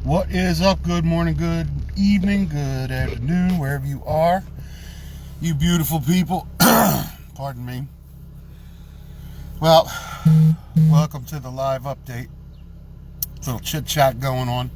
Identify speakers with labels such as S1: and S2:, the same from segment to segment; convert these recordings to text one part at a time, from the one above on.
S1: What is up? Good morning, good evening, good afternoon, wherever you are, you beautiful people. Pardon me. Well, welcome to the live update. Little chit chat going on.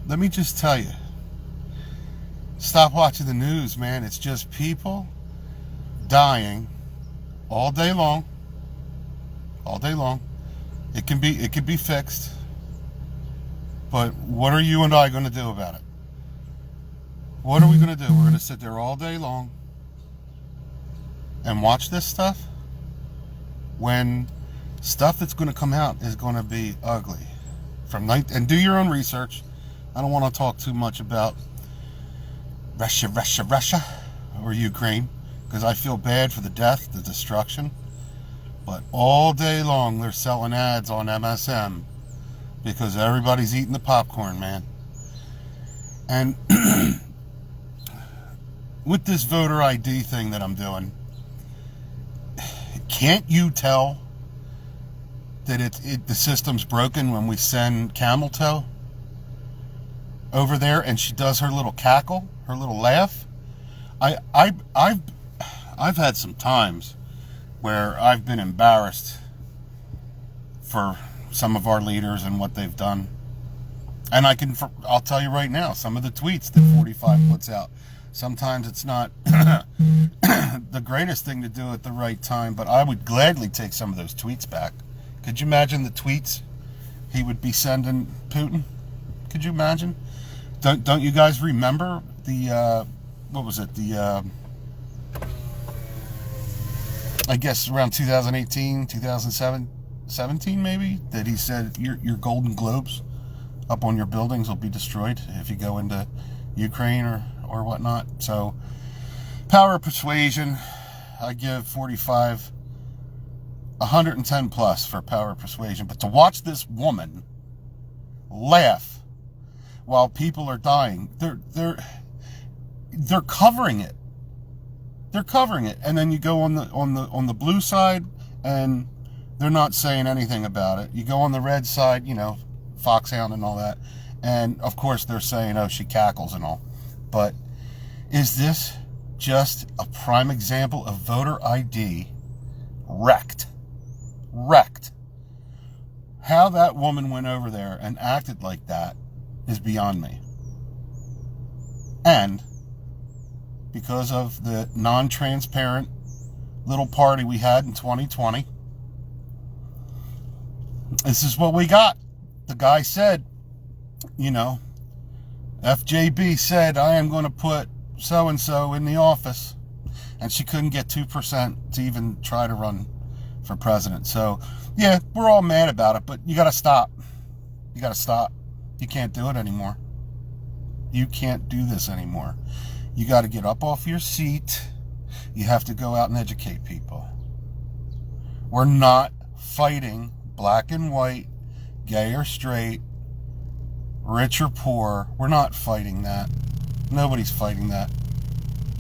S1: Let me just tell you, stop watching the news, man. It's just people dying all day long. All day long. It can be fixed. But what are you and I going to do about it? What are we going to do? We're going to sit there all day long and watch this stuff when stuff that's going to come out is going to be ugly. And do your own research. I don't want to talk too much about Russia, or Ukraine, because I feel bad for the death, the destruction. But all day long they're selling ads on MSM because everybody's eating the popcorn, man. And with this voter ID thing that I'm doing, can't you tell that the system's broken when we send Camel Toe over there and she does her little cackle, her little laugh? I've had some times where I've been embarrassed for some of our leaders and what they've done. And I'll tell you right now, some of the tweets that 45 puts out, sometimes it's not the greatest thing to do at the right time, but I would gladly take some of those tweets back. Could you imagine the tweets he would be sending Putin? Could you imagine? Don't you guys remember what was it? I guess around 2018, 2017 maybe, that he said your Golden Globes up on your buildings will be destroyed if you go into Ukraine or whatnot. So, power of persuasion, I give 45 110 plus for power of persuasion. But to watch this woman laugh while people are dying, they're covering it. They're covering it, and then you go on the blue side, and they're not saying anything about it. You go on the red side, Foxhound and all that, and of course they're saying, "Oh, she cackles and all." But is this just a prime example of voter ID wrecked? How that woman went over there and acted like that is beyond me. And because of the non-transparent little party we had in 2020, this is what we got. The guy said, FJB said, I am going to put so-and-so in the office, and she couldn't get 2% to even try to run for president. So, yeah, we're all mad about it, but you got to stop. You got to stop. You can't do it anymore. You can't do this anymore. You got to get up off your seat. You have to go out and educate people. We're not fighting black and white, gay or straight, rich or poor. We're not fighting that. Nobody's fighting that.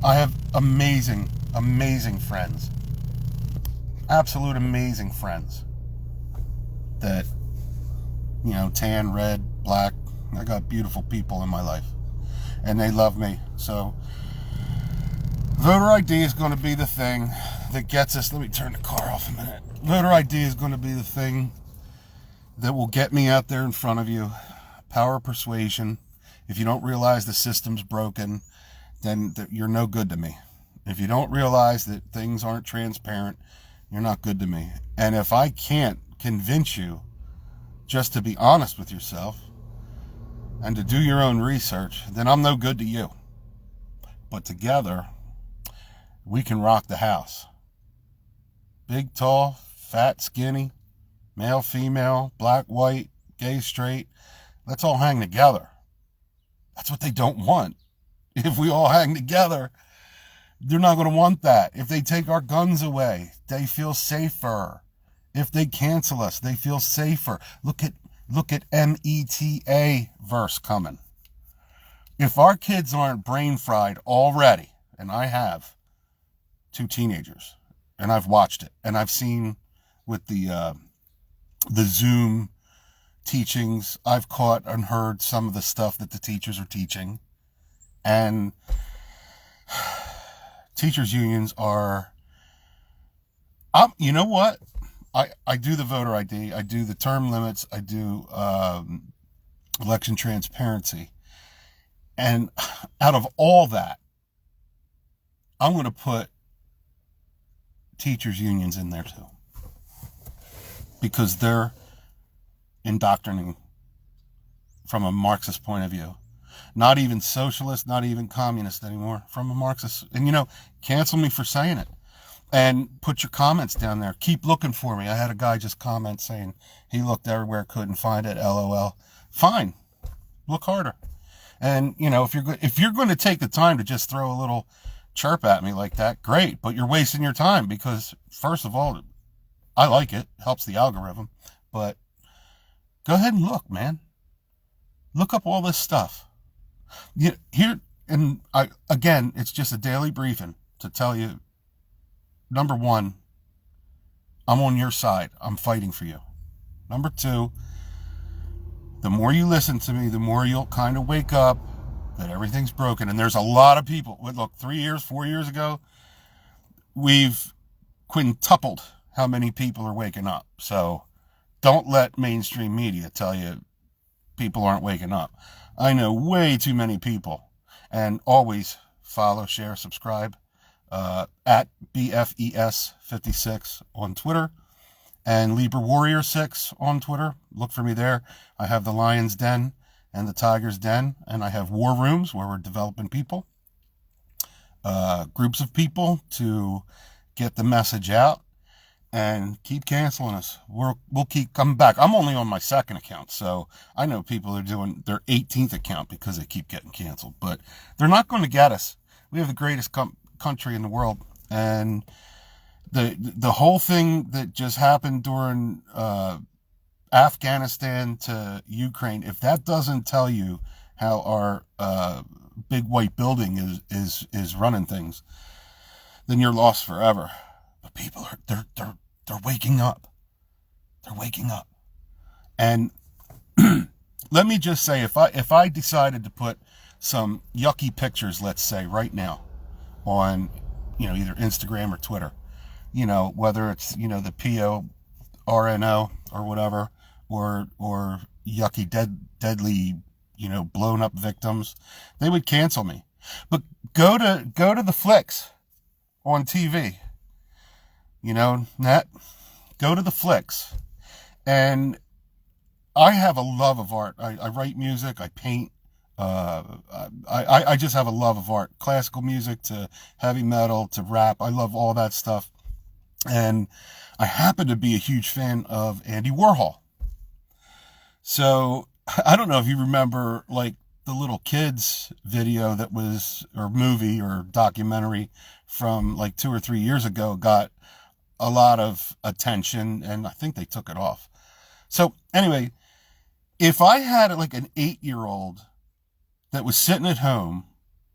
S1: I have amazing, amazing friends. Absolute amazing friends. That, tan, red, black. I got beautiful people in my life. And they love me. So, voter ID is going to be the thing that gets us. Let me turn the car off a minute. Voter ID is going to be the thing that will get me out there in front of you. Power of persuasion. If you don't realize the system's broken, then you're no good to me. If you don't realize that things aren't transparent, you're not good to me. And if I can't convince you just to be honest with yourself and to do your own research, then I'm no good to you. But together, we can rock the house. Big, tall, fat, skinny, male, female, black, white, gay, straight. Let's all hang together. That's what they don't want. If we all hang together, they're not going to want that. If they take our guns away, they feel safer. If they cancel us, they feel safer. Look at META verse coming. If our kids aren't brain fried already, and I have 2 teenagers, and I've watched it, and I've seen with the Zoom teachings. I've caught and heard some of the stuff that the teachers are teaching. And teachers unions are, you know what? I do the voter ID. I do the term limits. I do election transparency. And out of all that, I'm going to put teachers unions in there too. Because they're indoctrinating from a Marxist point of view. Not even socialist, not even communist anymore, from a Marxist. And, cancel me for saying it. And put your comments down there. Keep looking for me. I had a guy just comment saying he looked everywhere, couldn't find it, LOL. Fine. Look harder. And, if you're going to take the time to just throw a little chirp at me like that, great. But you're wasting your time because, first of all, I like it. Helps the algorithm. But go ahead and look, man. Look up all this stuff. Again, it's just a daily briefing to tell you, number one, I'm on your side. I'm fighting for you. Number two, the more you listen to me, the more you'll kind of wake up that everything's broken. And there's a lot of people. Look, 4 years ago, we've quintupled how many people are waking up. So don't let mainstream media tell you people aren't waking up. I know way too many people. And always follow, share, subscribe at BFES56 on Twitter and Libra Warrior 6 on Twitter. Look for me there. I have the Lion's Den and the Tiger's Den, and I have war rooms where we're developing people, groups of people to get the message out. And keep canceling us. We'll keep coming back. I'm only on my second account, so I know people are doing their 18th account because they keep getting canceled. But they're not going to get us. We have the greatest country in the world, and the whole thing that just happened during Afghanistan to Ukraine, if that doesn't tell you how our big white building is running things, then you're lost forever. But people are they're waking up. They're waking up. And let me just say, if I decided to put some yucky pictures, let's say right now, on either Instagram or Twitter, whether it's the PORNO or whatever, or yucky deadly blown up victims, they would cancel me. But go to the flicks on TV. Go to the flicks. And I have a love of art. I write music, I paint. I just have a love of art. Classical music to heavy metal to rap. I love all that stuff. And I happen to be a huge fan of Andy Warhol. So I don't know if you remember like the little kids video that was, or movie or documentary from like 2 or 3 years ago, got a lot of attention, and I think they took it off. So anyway, if I had like an 8-year-old that was sitting at home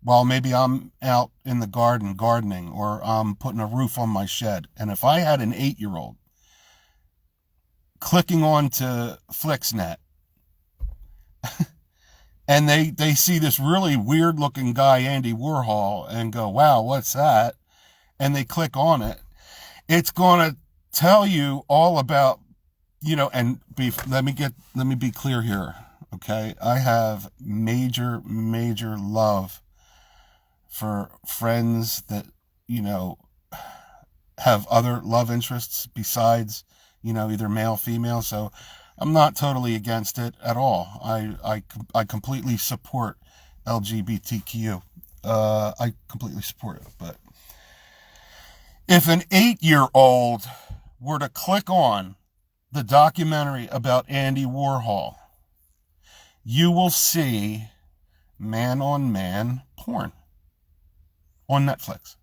S1: while maybe I'm out in the garden gardening, or I'm putting a roof on my shed, and if I had an 8-year-old clicking on to Flixnet and they see this really weird looking guy, Andy Warhol, and go, wow, what's that? And they click on it, it's going to tell you all about, and let me be clear here. Okay. I have major love for friends that, have other love interests besides, either male, female. So I'm not totally against it at all. I completely support LGBTQ. I completely support it, but if an 8-year-old were to click on the documentary about Andy Warhol, you will see man-on-man porn on Netflix.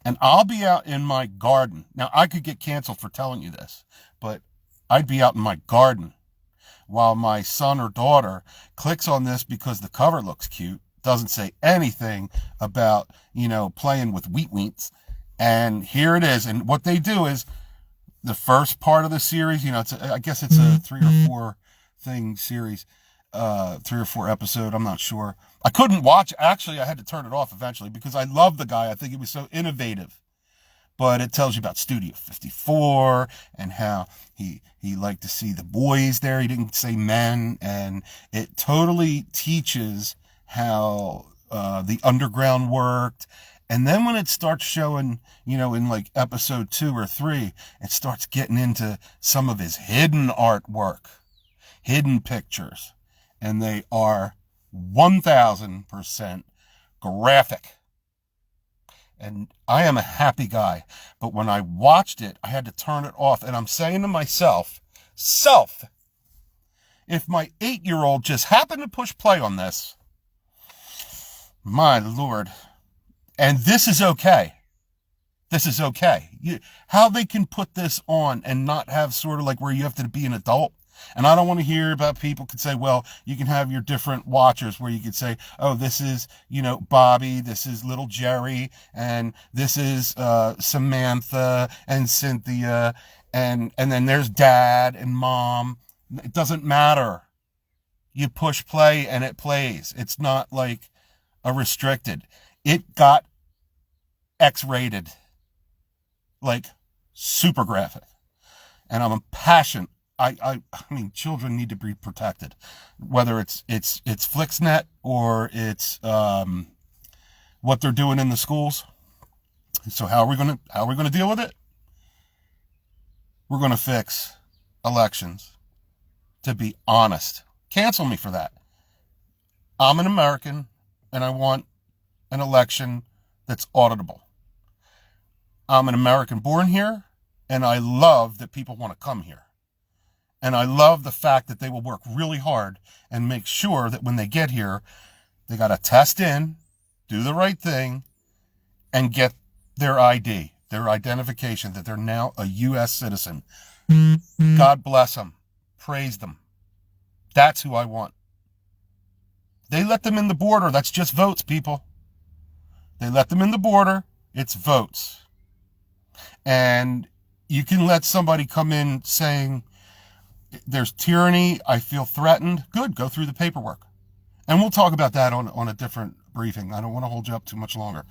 S1: And I'll be out in my garden. Now, I could get canceled for telling you this, but I'd be out in my garden while my son or daughter clicks on this because the cover looks cute, doesn't say anything about, playing with wheat. And here it is. And what they do is the first part of the series, I guess it's a 3 or thing series, 3 or 4 episode. I'm not sure. I couldn't watch. Actually, I had to turn it off eventually because I love the guy. I think he was so innovative. But it tells you about Studio 54 and how he liked to see the boys there. He didn't say men. And it totally teaches how the underground worked. And then when it starts showing, in like episode 2 or 3, it starts getting into some of his hidden artwork, hidden pictures. And they are 1000% graphic. And I am a happy guy. But when I watched it, I had to turn it off. And I'm saying to myself, if my 8-year-old just happened to push play on this, my Lord, and this is okay. This is okay. How they can put this on and not have sort of like where you have to be an adult. And I don't want to hear about people could say, well, you can have your different watchers where you could say, oh, this is, Bobby, this is little Jerry, and this is Samantha and Cynthia, and then there's Dad and Mom. It doesn't matter. You push play and it plays. It's not like a restricted. It got X-rated, like super graphic. And I'm impassioned. I mean, children need to be protected, whether it's FlixNet or it's what they're doing in the schools. So how are we gonna deal with it? We're gonna fix elections. To be honest, cancel me for that. I'm an American, and I want an election that's auditable. I'm an American born here, and I love that people want to come here. And I love the fact that they will work really hard and make sure that when they get here, they got to test in, do the right thing, and get their ID, their identification, that they're now a U.S. citizen. God bless them. Praise them. That's who I want. They let them in the border. That's just votes, people. They let them in the border. It's votes. And you can let somebody come in saying, there's tyranny, I feel threatened. Good, go through the paperwork. And we'll talk about that on a different briefing. I don't want to hold you up too much longer.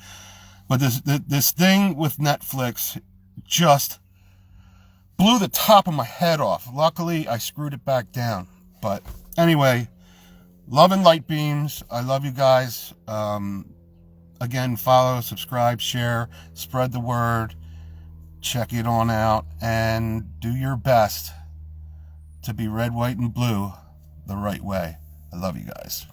S1: But this thing with Netflix just blew the top of my head off. Luckily, I screwed it back down. But anyway, love and light beams. I love you guys. Again, follow, subscribe, share, spread the word. Check it on out and do your best to be red, white, and blue the right way. I love you guys.